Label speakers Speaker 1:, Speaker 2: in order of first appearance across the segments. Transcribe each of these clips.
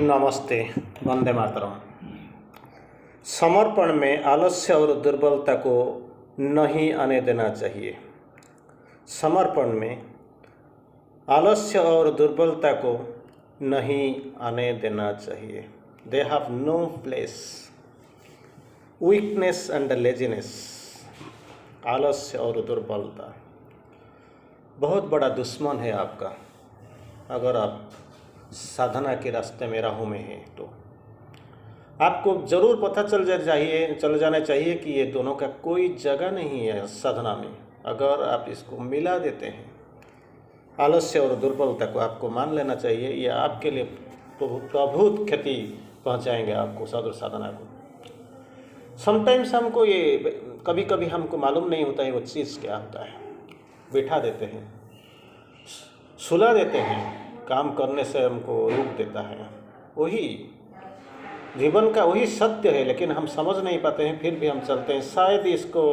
Speaker 1: नमस्ते, वंदे मातरम। समर्पण में आलस्य और दुर्बलता को नहीं आने देना चाहिए। समर्पण में आलस्य और दुर्बलता को नहीं आने देना चाहिए। They have no place. Weakness and laziness, आलस्य और दुर्बलता बहुत बड़ा दुश्मन है आपका। अगर आप साधना के रास्ते में राहों में हैं तो आपको ज़रूर पता चल जाना चाहिए कि ये दोनों का कोई जगह नहीं है साधना में। अगर आप इसको मिला देते हैं, आलस्य और दुर्बलता को, आपको मान लेना चाहिए ये आपके लिए प्रभुत क्षति पहुंचाएंगे आपको साधना को। समटाइम्स हमको ये कभी कभी हमको मालूम नहीं होता है वो चीज़ क्या होता है। बिठा देते हैं, सुला देते हैं, काम करने से हमको रोक देता है। वही जीवन का वही सत्य है, लेकिन हम समझ नहीं पाते हैं, फिर भी हम चलते हैं। शायद इसको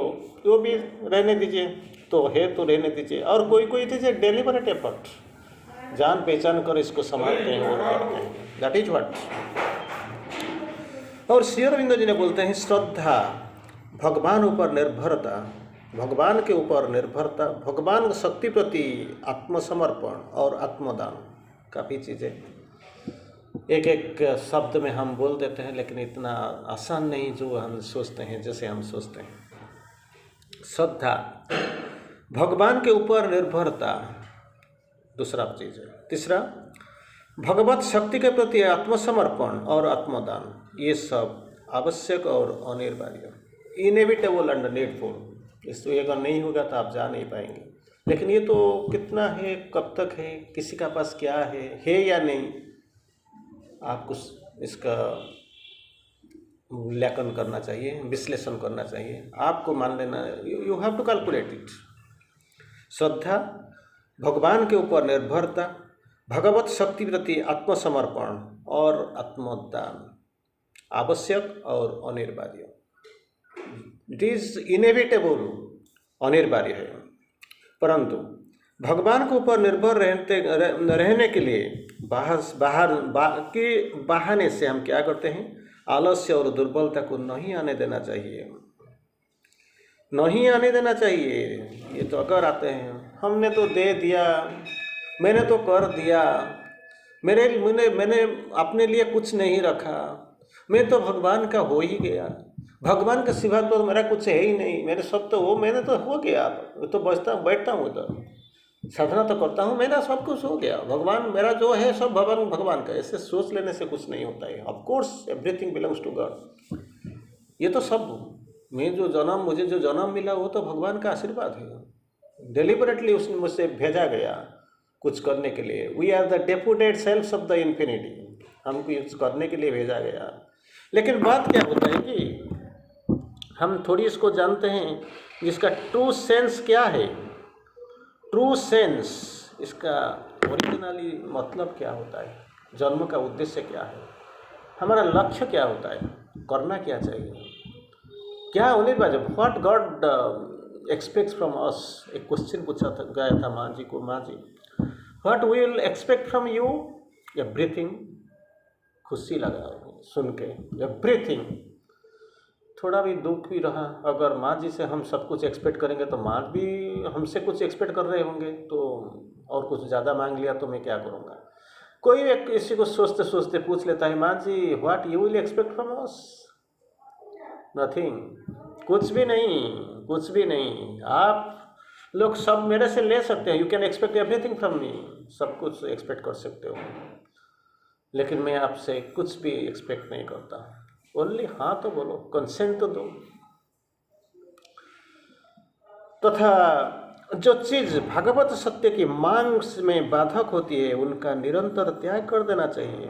Speaker 1: वो भी रहने दीजिए, तो है तो रहने दीजिए। और कोई दीजिए डेलिबरेट एफर्ट, जान पहचान कर इसको संभालते हैं और करते हैं। That is what. और श्री अरविंद जी ने बोलते हैं श्रद्धा, भगवान ऊपर निर्भरता, भगवान के ऊपर निर्भरता, भगवान शक्ति प्रति आत्मसमर्पण और आत्मदान। काफ़ी चीज़ें एक एक शब्द में हम बोल देते हैं, लेकिन इतना आसान नहीं जो हम सोचते हैं, जैसे हम सोचते हैं। श्रद्धा, भगवान के ऊपर निर्भरता, दूसरा चीज़ है। तीसरा, भगवत शक्ति के प्रति आत्मसमर्पण और आत्मदान। ये सब आवश्यक और अनिवार्य, इनएविटेबल एंड नीडफुल। इसको अगर नहीं होगा तो आप जा नहीं पाएंगे। लेकिन ये तो कितना है, कब तक है, किसी का पास क्या है या नहीं, आपको इसका मूल्यांकन करना चाहिए, विश्लेषण करना चाहिए। आपको मान लेना, you have to calculate it. श्रद्धा, भगवान के ऊपर निर्भरता, भगवत शक्ति प्रति आत्मसमर्पण और आत्मदान, आवश्यक और अनिवार्य। इट इज इनएविटेबल, अनिवार्य है। परंतु भगवान के ऊपर निर्भर रहने के लिए बहाने से हम क्या करते हैं, आलस्य और दुर्बलता को नहीं आने देना चाहिए। नहीं आने देना चाहिए। ये तो अगर आते हैं, हमने तो दे दिया, मैंने तो कर दिया, मैंने अपने लिए कुछ नहीं रखा, मैं तो भगवान का हो ही गया, भगवान के सिवा तो मेरा कुछ है ही नहीं, मेरे सब तो वो, मैंने तो हो गया, तो बैठता हूँ उधर, साधना तो करता हूँ, मेरा सब कुछ हो गया, भगवान मेरा जो है सब भगवान का। ऐसे सोच लेने से कुछ नहीं होता है। Of course everything belongs to God. ये तो सब मुझे जो जन्म मिला वो तो भगवान का आशीर्वाद है। डेलिबरेटली उसने मुझसे भेजा गया कुछ करने के लिए। We are the deputed selfs of the infinity. हमको यूज करने के लिए भेजा गया। लेकिन बात क्या होता है कि हम थोड़ी इसको जानते हैं, जिसका ट्रू सेंस क्या है। ट्रू सेंस, इसका ओरिजिनली मतलब क्या होता है, जन्म का उद्देश्य क्या है, हमारा लक्ष्य क्या होता है, करना क्या चाहिए, क्या होने वाला, what God expects from us. एक क्वेश्चन पूछा गया था माँ जी को, माँ जी what we will expect from you. Everything. खुशी लगा सुन के, एवरीथिंग। थोड़ा भी दुख भी रहा, अगर माँ जी से हम सब कुछ एक्सपेक्ट करेंगे तो माँ भी हमसे कुछ एक्सपेक्ट कर रहे होंगे, तो और कुछ ज़्यादा मांग लिया तो मैं क्या करूँगा। कोई एक किसी को सोचते सोचते पूछ लेता है, माँ जी what you will expect from us. Nothing, कुछ भी नहीं, कुछ भी नहीं। आप लोग सब मेरे से ले सकते हैं, you can expect everything from me, सब कुछ एक्सपेक्ट कर सकते हो, लेकिन मैं आपसे कुछ भी एक्सपेक्ट नहीं करता। ओनली हाँ तो बोलो, कंसेंट तो दो। तथा जो चीज़ भगवत सत्य की मांग में बाधक होती है, उनका निरंतर त्याग कर देना चाहिए,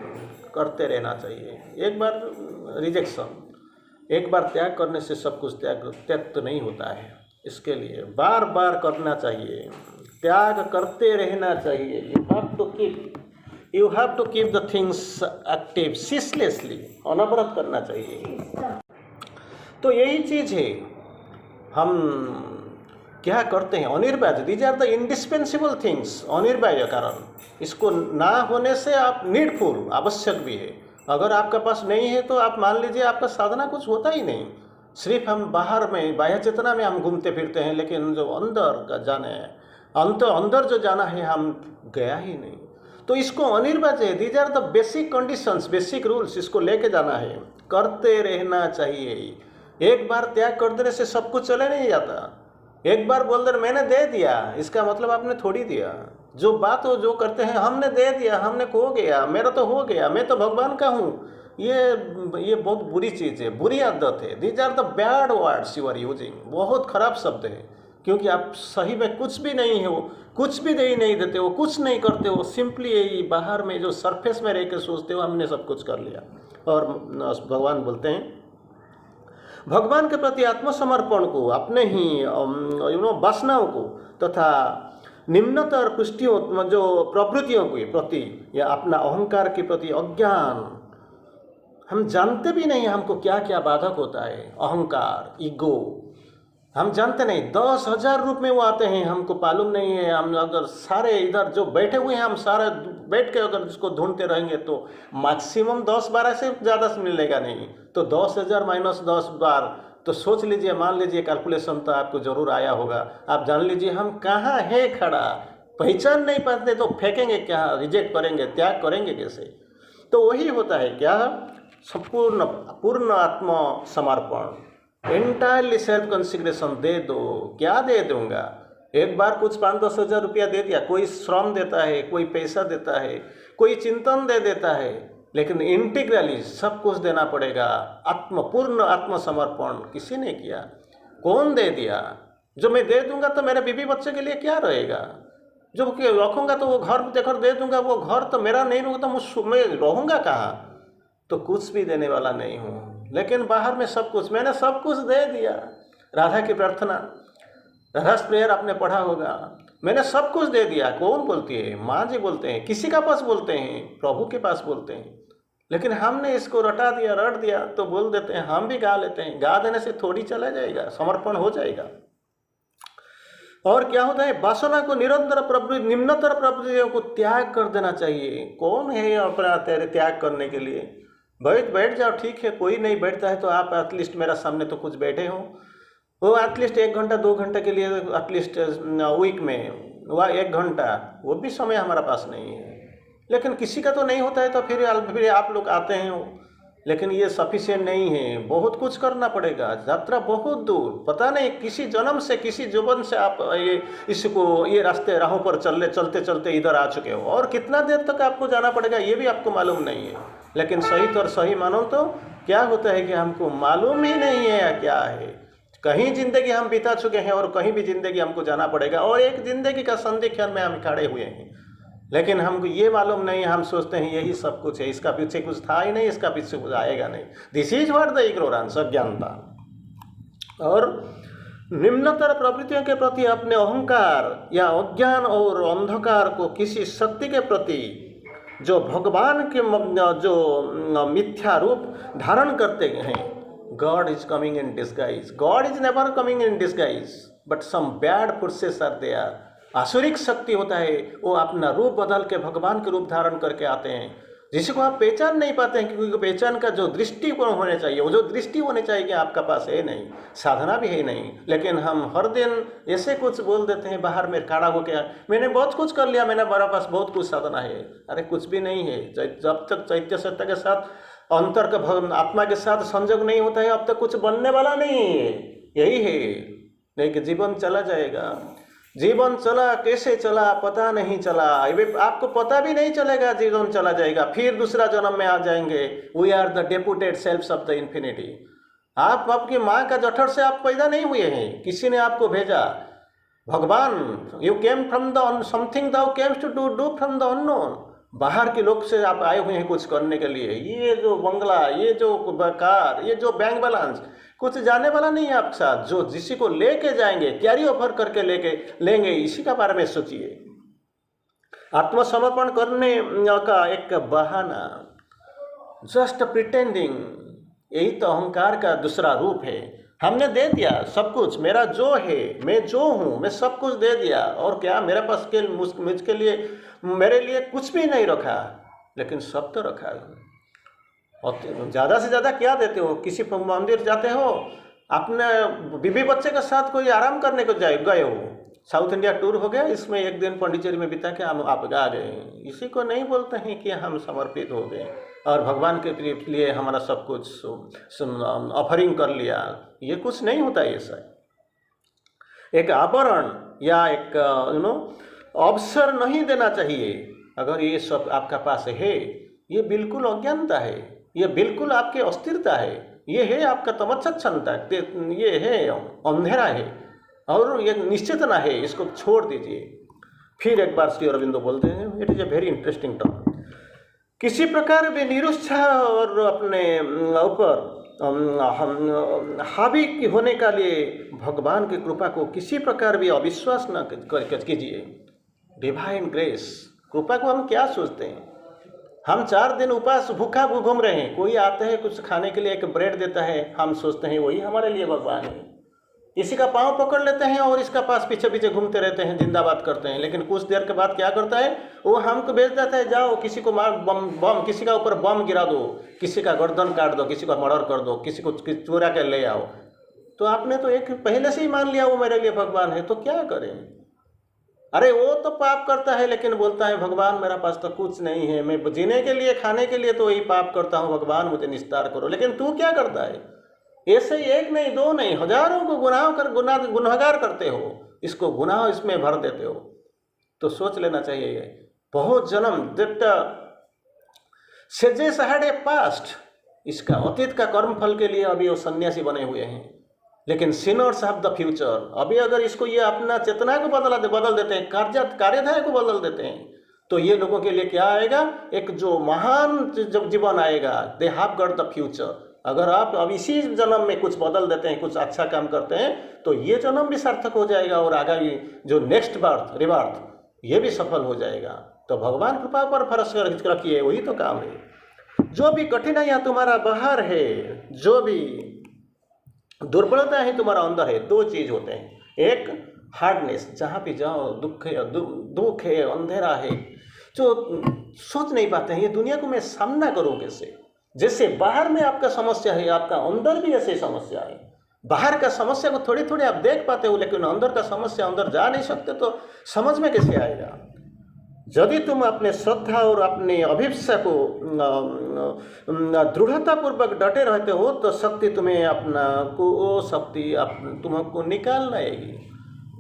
Speaker 1: करते रहना चाहिए। एक बार रिजेक्शन, एक बार त्याग करने से सब कुछ त्याग तो नहीं होता है। इसके लिए बार बार करना चाहिए, त्याग करते रहना चाहिए। You have to keep the things active ceaselessly, अनवरत करना चाहिए। तो यही चीज़ है, हम क्या करते हैं, अनिर्वाय। These are the indispensable things, अनिर्वाय कारण। इसको ना होने से आप नीडफुल, आवश्यक भी है, अगर आपका पास नहीं है तो आप मान लीजिए आपका साधना कुछ होता ही नहीं। सिर्फ हम बाहर में बाह्य चेतना में हम घूमते फिरते हैं, लेकिन जो अंदर का जाने है, अंदर जो जाना है हम गया ही नहीं। तो इसको अनिर्वाच है, these are the basic conditions, basic rules, इसको लेके जाना है, करते रहना चाहिए। एक बार त्याग कर देने से सब कुछ चले नहीं जाता। एक बार बोल दे मैंने दे दिया, इसका मतलब आपने थोड़ी दिया। जो बात हो जो करते हैं हमने दे दिया, हमने खो गया, मेरा तो हो गया, मैं तो भगवान का हूँ, ये बहुत बुरी चीज़ है, बुरी आदत है। These are the bad words you are using, बहुत खराब शब्द है, क्योंकि आप सही में कुछ भी नहीं हो, कुछ भी दे नहीं देते हो, कुछ नहीं करते हो, सिंपली यही बाहर में जो सरफेस में रह के सोचते हो हमने सब कुछ कर लिया। और भगवान बोलते हैं भगवान के प्रति आत्मसमर्पण को, अपने ही वासनाओं को तथा निम्नतर पृष्ठियों जो प्रवृत्तियों के प्रति या अपना अहंकार के प्रति अज्ञान, हम जानते भी नहीं हमको क्या क्या बाधक होता है। अहंकार, ईगो, हम जानते नहीं। 10,000 रूप में वो आते हैं, हमको मालूम नहीं है। हम अगर सारे इधर जो बैठे हुए हैं, हम सारे बैठ के अगर इसको ढूंढते रहेंगे तो मैक्सिमम 10-12 से ज़्यादा मिलेगा नहीं। तो 10,000 माइनस 10 बार, तो सोच लीजिए, मान लीजिए कैलकुलेशन तो आपको जरूर आया होगा। आप जान लीजिए हम कहाँ है खड़ा, पहचान नहीं पाते तो फेंकेंगे क्या, रिजेक्ट करेंगे, त्याग करेंगे कैसे। तो वही होता है क्या, संपूर्ण पूर्ण आत्म समर्पण, एंटायरली सेल्फ कंसिग्रेशन दे दो। क्या दे दूंगा, एक बार कुछ 5-10 हज़ार रुपया दे दिया, कोई श्रम देता है, कोई पैसा देता है, कोई चिंतन दे देता है, लेकिन इंटीग्रली सब कुछ देना पड़ेगा। पूर्ण आत्मसमर्पण किसी ने किया, कौन दे दिया। जो मैं दे दूंगा तो मेरे बीवी बच्चे के लिए क्या रहेगा, जो रखूंगा तो वो घर देकर दे दूंगा, वो घर तो मेरा नहीं रहूँगा तो मैं रहूँगा कहाँ। तो कुछ भी देने वाला नहीं हूँ, लेकिन बाहर में सब कुछ, मैंने सब कुछ दे दिया। राधा की प्रार्थना, राधा's प्रेयर आपने पढ़ा होगा, मैंने सब कुछ दे दिया। कौन बोलती है, माँ जी बोलते हैं, किसी का पास बोलते हैं, प्रभु के पास बोलते हैं। लेकिन हमने इसको रटा दिया, रट दिया, तो बोल देते हैं, हम भी गा लेते हैं। गा देने से थोड़ी चला जाएगा, समर्पण हो जाएगा। और क्या होता है, वासना को निरंतर निम्नतर प्रवृत्तियों को त्याग कर देना चाहिए। कौन है अपना तेरे त्याग करने के लिए, बैठ जाओ, ठीक है। कोई नहीं बैठता है तो आप एटलीस्ट मेरा सामने तो कुछ बैठे हो, वो एटलीस्ट 1 घंटा 2 घंटे के लिए, एटलीस्ट वीक में वह 1 घंटा, वो भी समय हमारा पास नहीं है। लेकिन किसी का तो नहीं होता है, तो फिर आप लोग आते हैं, लेकिन ये सफिशिएंट नहीं है, बहुत कुछ करना पड़ेगा। यात्रा बहुत दूर, पता नहीं किसी जन्म से, किसी जीवन से आप ये रास्ते राहों पर चलते चलते इधर आ चुके हो, और कितना देर तक आपको जाना पड़ेगा ये भी आपको मालूम नहीं है। लेकिन सही मानो तो क्या होता है कि हमको मालूम ही नहीं है क्या है। कहीं जिंदगी हम बिता चुके हैं और कहीं भी जिंदगी हमको जाना पड़ेगा, और एक जिंदगी का संधि क्षण में हम खड़े हुए हैं, लेकिन हमको ये मालूम नहीं। हम सोचते हैं यही सब कुछ है, इसका पीछे कुछ था ही नहीं, इसका पीछे कुछ आएगा नहीं। This is what the ignorance, अज्ञानता। और निम्नतर प्रवृत्तियों के प्रति अपने अहंकार या अज्ञान और अंधकार को किसी शक्ति के प्रति जो भगवान के जो मिथ्या रूप धारण करते हैं, God is coming in disguise, God is never coming in disguise, but some bad forces are there. आसुरिक शक्ति होता है, वो अपना रूप बदल के भगवान के रूप धारण करके आते हैं, जिसको आप पहचान नहीं पाते हैं, क्योंकि पहचान का जो दृष्टिकोण होने चाहिए, वो जो दृष्टि होनी चाहिए कि आपका पास है नहीं, साधना भी है नहीं। लेकिन हम हर दिन ऐसे कुछ बोल देते हैं, बाहर में खड़ा होकर मैंने बहुत कुछ कर लिया, मेरे पास बहुत कुछ साधना है। अरे कुछ भी नहीं है। जब तक चैत्य सत्ता के साथ, अंतर का आत्मा के साथ संयोग नहीं होता है, अब तक कुछ बनने वाला नहीं है। यही है, लेकिन जीवन चला जाएगा। जीवन चला, कैसे चला पता नहीं चला, आपको पता भी नहीं चलेगा, जीवन चला जाएगा, फिर दूसरा जन्म में आ जाएंगे। We are the deputed selfs of the infinity. आप आपकी माँ का जठर से आप पैदा नहीं हुए हैं, किसी ने आपको भेजा। भगवान, you came from the something thou comes to do from the unknown. बाहर के लोग से आप आए हुए हैं कुछ करने के लिए। ये जो बंगला, ये जो कार, ये जो बैंक बैलेंस, कुछ जाने वाला नहीं है आपके साथ। जो जिसी को लेके जाएंगे, कैरी ओवर करके लेंगे, इसी का बारे में सोचिए। आत्मसमर्पण करने का एक बहाना, जस्ट प्रिटेंडिंग, यही तो अहंकार का दूसरा रूप है। हमने दे दिया सब कुछ, मेरा जो है, मैं जो हूँ, मैं सब कुछ दे दिया, और क्या मेरे पास मुझके लिए, मेरे लिए कुछ भी नहीं रखा, लेकिन सब तो रखा। और ज़्यादा से ज़्यादा क्या देते हो? किसी मंदिर जाते हो, अपने बीवी बच्चे के साथ कोई आराम करने को गए हो, साउथ इंडिया टूर हो गया, इसमें एक दिन पौंडीचेरी में बिता के हम आप आ गए। इसी को नहीं बोलते हैं कि हम समर्पित हो गए और भगवान के लिए हमारा सब कुछ ऑफरिंग कर लिया। ये कुछ नहीं होता ऐसा। एक आवरण या एक अवसर नहीं देना चाहिए। अगर ये सब आपका पास है, ये बिल्कुल अज्ञानता है, ये बिल्कुल आपकी अस्थिरता है, ये है आपका तमच्चा क्षमता, ये है अंधेरा है और ये निश्चेतना है। इसको छोड़ दीजिए। फिर एक बार श्री अरविंदो बोलते हैं, it is a very interesting term, किसी प्रकार भी निरुत्साह और अपने ऊपर हावी होने का लिए भगवान की कृपा को किसी प्रकार भी अविश्वास न कीजिए। डिवाइन ग्रेस, कृपा को हम क्या सोचते हैं? हम 4 दिन उपास भूखा घूम रहे हैं, कोई आते हैं कुछ खाने के लिए, एक ब्रेड देता है, हम सोचते हैं वही हमारे लिए भगवान है। किसी का पाँव पकड़ लेते हैं और इसका पास पीछे पीछे घूमते रहते हैं, जिंदाबाद करते हैं, लेकिन कुछ देर के बाद क्या करता है? वो हमको भेज देता है, जाओ किसी को मार, बम किसी का ऊपर बम गिरा दो, किसी का गर्दन काट दो, किसी का मर्डर कर दो, किसी को चुरा के ले आओ। तो आपने तो एक पहले से ही मान लिया वो मेरे लिए भगवान है, तो क्या करें? अरे वो तो पाप करता है लेकिन बोलता है भगवान मेरा पास तो कुछ नहीं है, मैं जीने के लिए खाने के लिए तो वही पाप करता हूँ, भगवान मुझे निस्तार करो। लेकिन तू क्या करता है? ऐसे एक नहीं, 2 नहीं, हजारों को गुनाहगार करते हो, इसको गुनाह इसमें भर देते हो। तो सोच लेना चाहिए, बहुत जन्म that sages had a past, इसका अतीत का कर्मफल के लिए अभी वो सन्यासी बने हुए हैं, लेकिन सिनर्स हैव द फ्यूचर। अभी अगर इसको ये अपना चेतना को बदल देते हैं, कार्यधारा को बदल देते हैं, तो ये लोगों के लिए क्या आएगा? एक जो महान जब जीवन आएगा, they have got the future. अगर आप अब इसी जन्म में कुछ बदल देते हैं, कुछ अच्छा काम करते हैं, तो ये जन्म भी सार्थक हो जाएगा और आगामी जो नेक्स्ट बर्थ रिबर्थ ये भी सफल हो जाएगा। तो भगवान कृपा पर भरोसा रखिए, वही तो काम है। जो भी कठिनाइयाँ तुम्हारा बाहर है, जो भी दुर्बलता है तुम्हारा अंदर है, 2 चीज होते हैं। एक हार्डनेस, जहाँ भी जाओ दुख है, अंधेरा है, जो सोच नहीं पाते हैं ये दुनिया को मैं सामना करूँ कैसे। जैसे बाहर में आपका समस्या है, आपका अंदर भी ऐसी समस्या है। बाहर का समस्या को थोड़ी थोड़ी आप देख पाते हो, लेकिन अंदर का समस्या अंदर जा नहीं सकते, तो समझ में कैसे आएगा? यदि तुम अपने श्रद्धा और अपने अभिप्सा को दृढ़तापूर्वक डटे रहते हो, तो शक्ति तुम्हें अपना को वो शक्ति तुमको निकालना आएगी।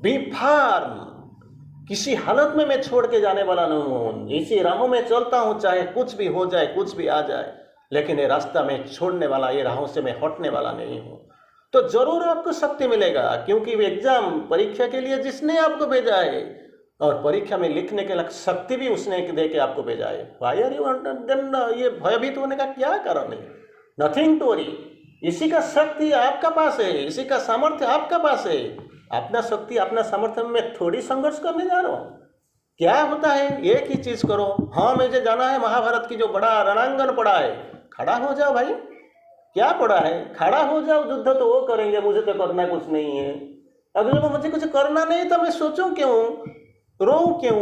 Speaker 1: बी फार्म, किसी हालत में मैं छोड़ के जाने वाला नहीं हूँ, इसी राहों में चलता हूँ, चाहे कुछ भी हो जाए, कुछ भी आ जाए, लेकिन ये रास्ता में छोड़ने वाला, ये राहों से मैं हटने वाला नहीं हूँ। तो जरूर आपको शक्ति मिलेगा, क्योंकि वो एग्जाम परीक्षा के लिए जिसने आपको भेजा है और परीक्षा में लिखने के लिए शक्ति भी उसने दे के आपको भेजा है। वाई आर यू ये भयभीत होने का क्या कारण है? Nothing to worry. इसी का शक्ति आपका पास है, इसी का सामर्थ्य आपका पास है। अपना शक्ति अपना सामर्थ्य में थोड़ी संघर्ष करने जा रहा हूँ। क्या होता है? एक ही चीज करो। हाँ, मुझे जाना है महाभारत की जो बड़ा रणांगन पड़ा है, खड़ा हो जाओ भाई। क्या पड़ा है? खड़ा हो जाओ। युद्ध तो वो करेंगे, मुझे तो करना कुछ नहीं है। अगर जब मुझे कुछ करना नहीं तो मैं सोचूं क्यों, रोऊं क्यों?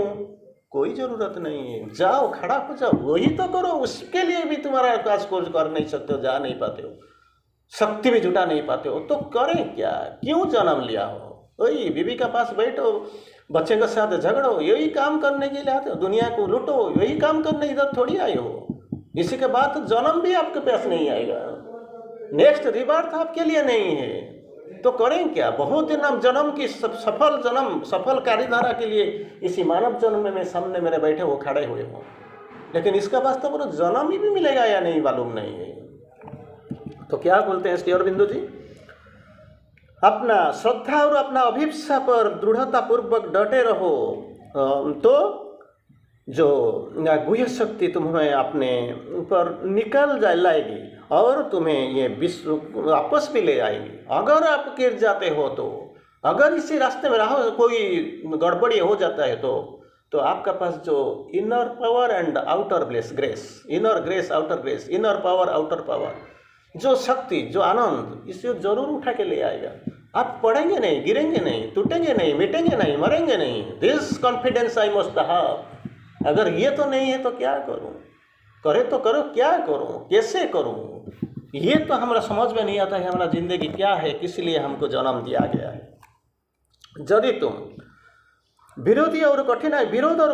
Speaker 1: कोई जरूरत नहीं है, जाओ खड़ा हो जाओ, वही तो करो। उसके लिए भी तुम्हारा काज कुछ कर नहीं सकते हो, जा नहीं पाते हो, शक्ति भी जुटा नहीं पाते हो, तो करें क्या? क्यों जन्म लिया हो? वही बीवी के पास बैठो, बच्चे के साथ झगड़ो, यही काम करने के लिए आते हो। दुनिया को लूटो, यही काम करने इधर थोड़ी आए हो। इसी के बाद तो जन्म भी आपके पास नहीं आएगा, नेक्स्ट रिबर्थ आपके लिए नहीं है, तो करें क्या? बहुत दिन हम जन्म की सफल कार्यधारा के लिए इसी मानव जन्म में सामने मेरे बैठे हो, खड़े हुए हो, लेकिन इसका वास्तव में जन्म ही भी मिलेगा या नहीं मालूम नहीं है। तो क्या बोलते हैं श्री अरविंदो जी? अपना श्रद्धा और अपना अभिप्सा पर दृढ़ता पूर्वक डटे रहो, तो जो गुह्य शक्ति तुम्हें अपने ऊपर निकल लाएगी और तुम्हें ये विश्व वापस भी ले आएगी। अगर आप गिर जाते हो तो, अगर इसी रास्ते में रहो, कोई गड़बड़ी हो जाता है तो आपका पास जो inner power and outer grace, inner grace outer grace, inner power outer power, जो शक्ति, जो आनंद, इसे जरूर उठा के ले आएगा। आप पढ़ेंगे नहीं, गिरेंगे नहीं, टूटेंगे नहीं, मिटेंगे नहीं, मरेंगे नहीं। This confidence I must have. अगर ये तो नहीं है तो क्या करूं? करे तो करो, क्या करूं, कैसे करूं, ये तो हमारा समझ में नहीं आता है। हमारा जिंदगी क्या है, किस लिए हमको जन्म दिया गया है। यदि तुम विरोध और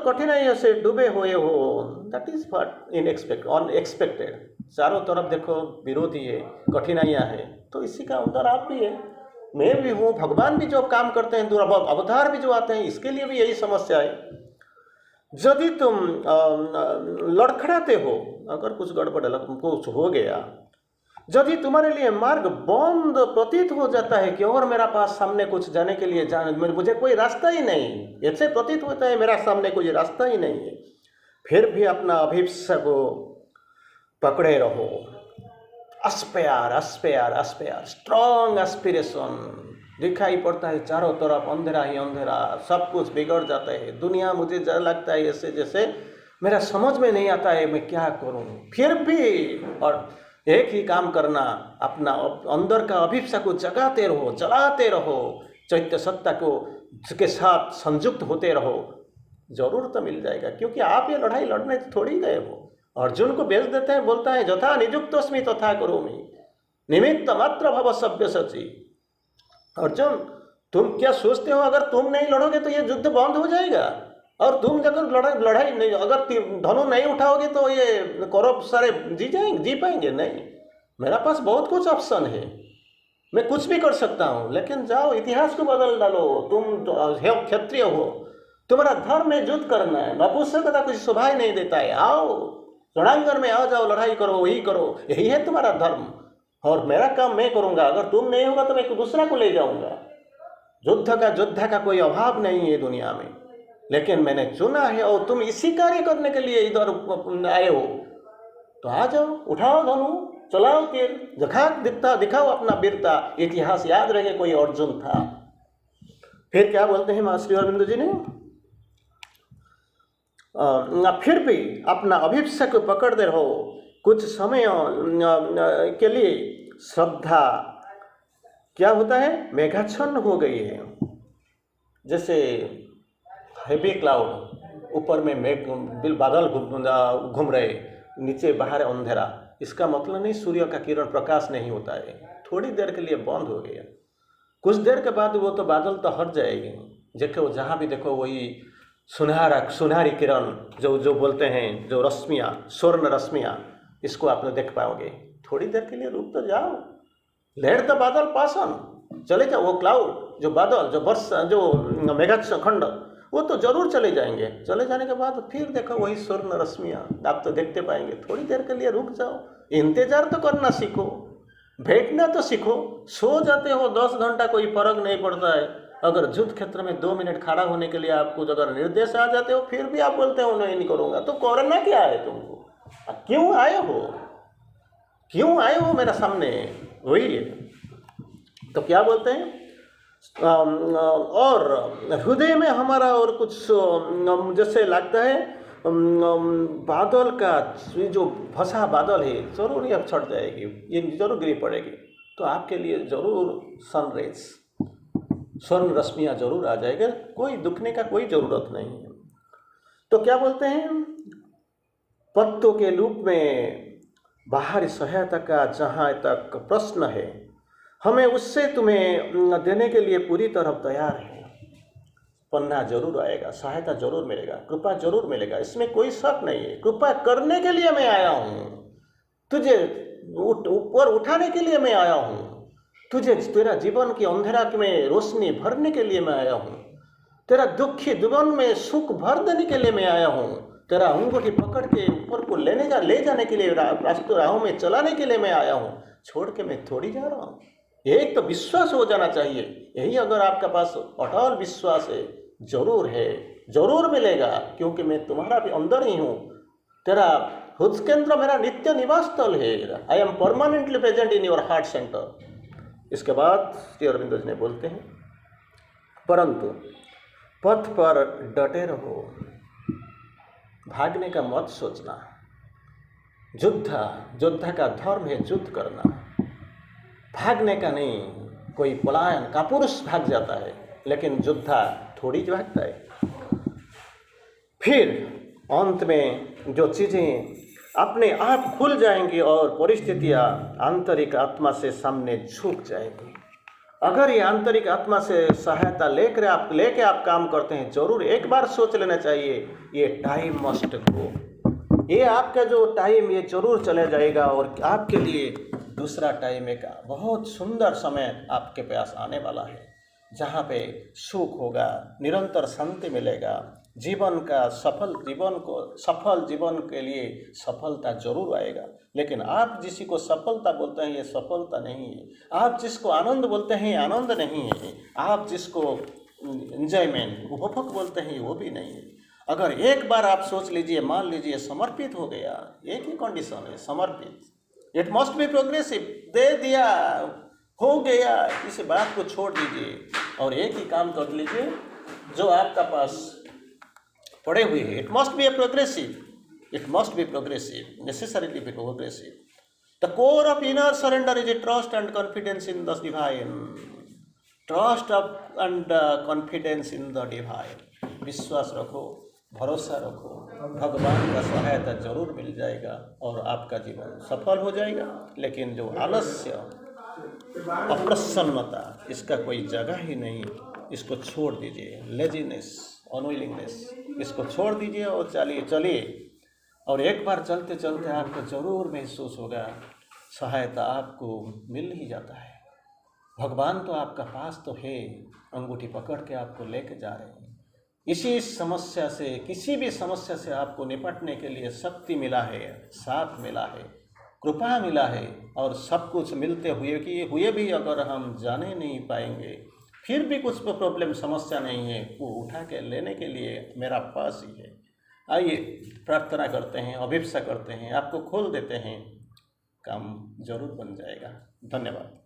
Speaker 1: कठिनाइयों से डूबे हुए हो, दैट इज व्हाट अनएक्सपेक्टेड। चारों तरफ देखो विरोधी है, कठिनाइयाँ है, तो इसी का अंदर आप भी है, मैं भी हूँ, भगवान भी जो काम करते हैं, अवतार भी जो आते हैं, इसके लिए भी यही समस्या है। यदि तुम लड़खड़ाते हो, अगर कुछ गड़बड़ कुछ हो गया, यदि तुम्हारे लिए मार्ग बंद प्रतीत हो जाता है कि और मेरा पास सामने कुछ जाने के लिए मुझे कोई रास्ता ही नहीं, ऐसे प्रतीत होता है मेरा सामने कोई रास्ता ही नहीं है, फिर भी अपना अभिप्सा को पकड़े रहो। Aspire Aspire Aspire, strong aspiration. दिखाई पड़ता है चारों तरफ अंधेरा ही अंधेरा, सब कुछ बिगड़ जाता है, दुनिया मुझे लगता है ऐसे जैसे मेरा समझ में नहीं आता है मैं क्या करूं, फिर भी और एक ही काम करना, अपना अंदर का अभिप्सा को जगाते रहो, जलाते रहो, चैत्य सत्ता को के साथ संयुक्त होते रहो, जरूर तो मिल जाएगा। क्योंकि आप ये लड़ाई लड़ने थोड़ी गए हो। अर्जुन को बेच देते हैं, बोलता है यथा निजुक्तोस्मि तथा करोमि, निमित्त मात्र भव सव्यसाची। अर्जुन, तुम क्या सोचते हो अगर तुम नहीं लड़ोगे तो ये युद्ध बंद हो जाएगा, और तुम अगर लड़ाई नहीं, अगर धनु नहीं उठाओगे तो ये कौरव सारे जी पाएंगे? नहीं, मेरा पास बहुत कुछ ऑप्शन है, मैं कुछ भी कर सकता हूँ, लेकिन जाओ इतिहास को बदल डालो। तुम क्षत्रिय हो, तुम्हारा धर्म है युद्ध करना है, नपुंसकता कुछ शोभा ही नहीं देता है, आओ रणांगण में आ जाओ, लड़ाई करो, वही करो, यही है तुम्हारा धर्म, और मेरा काम मैं करूँगा, अगर तुम नहीं होगा तो मैं दूसरा को ले जाऊँगा। युद्ध का कोई अभाव नहीं है दुनिया में, लेकिन मैंने चुना है और तुम इसी कार्य करने के लिए इधर आए हो, तो आ जाओ, उठाओ धनु, चलाओ तीर, दिखाओ अपना वीरता। इतिहास याद रहे कोई अर्जुन था। फिर क्या बोलते हैं मां श्री अरविंद जी ने, फिर भी अपना अभिप्सा को पकड़ते रहो, कुछ समय के लिए श्रद्धा क्या होता है, मेघाच्छन्न हो गई है। जैसे हेवी क्लाउड, ऊपर में मेघ बादल घूम रहे, नीचे बाहर अंधेरा, इसका मतलब नहीं सूर्य का किरण प्रकाश नहीं होता है, थोड़ी देर के लिए बंद हो गया, कुछ देर के बाद वो तो बादल तो हट जाएगी। देखो जहाँ भी देखो वही सुनहरी किरण जो बोलते हैं, जो रश्मियाँ, स्वर्ण रश्मियाँ, इसको आप देख पाओगे। थोड़ी देर के लिए रुक तो जाओ, लेट द बादल पास ऑन, चले जाओ। वो क्लाउड, जो बादल, जो वर्षा, जो मेघाखंड, वो तो जरूर चले जाएंगे। चले जाने के बाद फिर देखो वही स्वर्ण रश्मियाँ आप तो देखते पाएंगे। थोड़ी देर के लिए रुक जाओ, इंतजार तो करना सीखो, बैठना तो सीखो। सो जाते हो 10 घंटा, कोई फर्क नहीं पड़ता है। अगर युद्ध क्षेत्र में 2 मिनट खड़ा होने के लिए आपको अगर निर्देश आ जाते हो, फिर भी आप बोलते हो नहीं करूँगा, तो करना क्या है तुमको? क्यों आए हो मेरे सामने? वही है। तो क्या बोलते हैं, और हृदय में हमारा और कुछ जैसे लगता है बादल का जो फंसा बादल है, जरूर ये छट जाएगी, ये जरूर गिरी पड़ेगी, तो आपके लिए जरूर सनरेज, स्वर्ण रश्मियाँ जरूर आ जाएगा, कोई दुखने का कोई ज़रूरत नहीं है। तो क्या बोलते हैं, पत्तों के रूप में बाहरी सहायता का जहाँ तक प्रश्न है, हमें उससे तुम्हें देने के लिए पूरी तरह तैयार है। पन्ना जरूर आएगा, सहायता जरूर मिलेगा, कृपा जरूर मिलेगा, इसमें कोई शक नहीं है। कृपा करने के लिए मैं आया हूँ, तुझे ऊपर उठाने के लिए मैं आया हूँ, तुझे तेरा जीवन की अंधेरा में रोशनी भरने के लिए मैं आया हूँ, तेरा दुखी जीवन में सुख भर देने के लिए मैं आया हूँ, तेरा अंगूठी पकड़ के ऊपर को ले जाने के लिए, राहों में चलाने के लिए मैं आया हूँ। छोड़ के मैं थोड़ी जा रहा हूँ। एक तो विश्वास हो जाना चाहिए, यही अगर आपका पास अटल विश्वास है, जरूर है, जरूर मिलेगा, क्योंकि मैं तुम्हारा भी अंदर ही हूँ। तेरा हृदय केंद्र मेरा नित्य निवास स्थल है। I am permanently present in your heart centre. इसके बाद श्री अरविंद जी ने बोलते हैं, परंतु पथ पर डटे रहो, भागने का मत सोचना। योद्धा का धर्म है युद्ध करना, भागने का नहीं। कोई पलायन का पुरुष भाग जाता है, लेकिन योद्धा थोड़ी भागता है। फिर अंत में जो चीज़ें अपने आप खुल जाएंगी और परिस्थितियाँ आंतरिक आत्मा से सामने झुक जाएंगी। अगर ये आंतरिक आत्मा से सहायता लेके आप काम करते हैं, जरूर एक बार सोच लेना चाहिए, ये टाइम मस्ट गो, ये आपका जो टाइम ये जरूर चला जाएगा और आपके लिए दूसरा टाइम एक बहुत सुंदर समय आपके पास आने वाला है, जहाँ पे सुख होगा, निरंतर शांति मिलेगा, सफल जीवन के लिए सफलता जरूर आएगा। लेकिन आप जिसी को सफलता बोलते हैं ये सफलता नहीं है, आप जिसको आनंद बोलते हैं ये आनंद नहीं है, आप जिसको एंजॉयमेंट उपभोग बोलते हैं वो भी नहीं है। अगर एक बार आप सोच लीजिए, मान लीजिए समर्पित हो गया, एक ही कंडीशन है समर्पित, इट मस्ट बी प्रोग्रेसिव, दे दिया हो गया, इस बात को छोड़ दीजिए और एक ही काम कर लीजिए जो आपका पास पड़े हुए हैं। It must be progressive, necessarily be progressive. The core of inner surrender is a trust and confidence in the divine, trust and confidence in the divine. विश्वास रखो, भरोसा रखो, भगवान का सहायता जरूर मिल जाएगा और आपका जीवन सफल हो जाएगा। लेकिन जो आलस्य, अप्रसन्नता, इसका कोई जगह ही नहीं, इसको छोड़ दीजिए। लेजीनेस, अनविलिंगनेस, इसको छोड़ दीजिए और चलिए। और एक बार चलते चलते आपको जरूर महसूस होगा सहायता आपको मिल ही जाता है। भगवान तो आपका पास तो है, अंगूठी पकड़ के आपको लेके जा रहे हैं। इसी समस्या से, किसी भी समस्या से आपको निपटने के लिए शक्ति मिला है, साथ मिला है, कृपा मिला है। और सब कुछ मिलते हुए भी अगर हम जाने नहीं पाएंगे, फिर भी कुछ प्रॉब्लम, समस्या नहीं है, वो उठा के लेने के लिए मेरा पास ही है। आइए प्रार्थना करते हैं, अभिप्सा करते हैं, आपको खोल देते हैं, काम जरूर बन जाएगा। धन्यवाद।